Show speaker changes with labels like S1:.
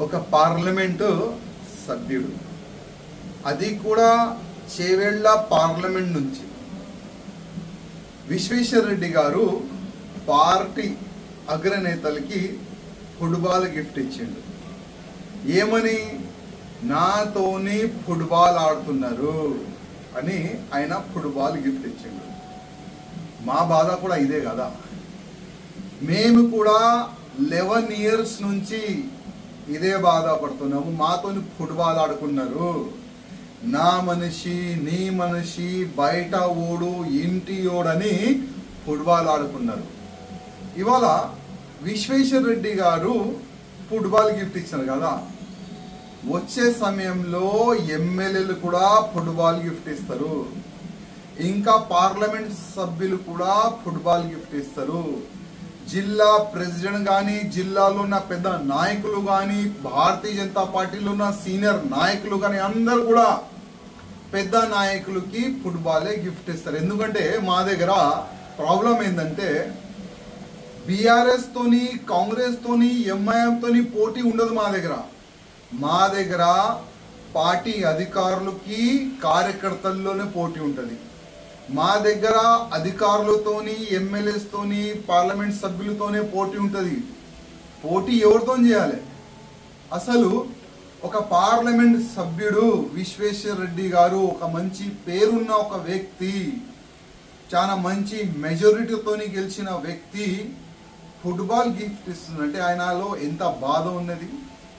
S1: ఒక పార్లమెంటు సభ్యుడు, అది కూడా చేవెళ్ళ పార్లమెంట్ నుంచి విశ్వేశ్వరరెడ్డి గారు పార్టీ అగ్రనేతలకి ఫుట్బాల్ గిఫ్ట్ ఇచ్చిండు. ఏమని? నాతోని ఫుట్బాల్ ఆడుతున్నారు అని ఆయన ఫుట్బాల్ గిఫ్ట్ ఇచ్చిండు. మా బాధ కూడా ఇదే కదా. మేము కూడా 11 years నుంచి ఇదే బాధపడుతున్నాము. మాతోని ఫుట్బాల్ ఆడుకున్నారు. నా మనిషి, నీ మనిషి, బయట ఓడు, ఇంటి ఓడని ఫుట్బాల్ ఆడుకున్నారు. ఇవాళ విశ్వేశ్వరరెడ్డి గారు ఫుట్బాల్ గిఫ్ట్ ఇచ్చారు కదా, వచ్చే సమయంలో ఎమ్మెల్యేలు కూడా ఫుట్బాల్ గిఫ్ట్ ఇస్తారు, ఇంకా పార్లమెంట్ సభ్యులు కూడా ఫుట్బాల్ గిఫ్ట్ ఇస్తారు. జిల్లా ప్రెసిడెంట్ కానీ, జిల్లాలో ఉన్న పెద్ద నాయకులు కానీ, భారతీయ జనతా పార్టీలో ఉన్న సీనియర్ నాయకులు కానీ అందరు కూడా పెద్ద నాయకులకి ఫుట్బాలే గిఫ్ట్ ఇస్తారు. ఎందుకంటే మా దగ్గర ప్రాబ్లం ఏంటంటే బీఆర్ఎస్ తోని, కాంగ్రెస్ తోని, ఎంఐఎం తోని పోటీ ఉండదు. మా దగ్గర పార్టీ అధికారులకి కార్యకర్తల్లోనే పోటీ ఉంటుంది. మా దగ్గర అధికారులతోని, ఎమ్మెల్యేస్ తోని, పార్లమెంట్ సభ్యులతోనే పోటీ ఉంటుంది. పోటీ ఎవరితో చేయాలి? అసలు ఒక పార్లమెంట్ సభ్యుడు విశ్వేశ్వరరెడ్డి గారు ఒక మంచి పేరున్న ఒక వ్యక్తి, చాలా మంచి మెజారిటీతోని గెలిచిన వ్యక్తి ఫుట్బాల్ గిఫ్ట్ ఇస్తుందంటే ఆయనలో ఎంత బాధ ఉన్నది.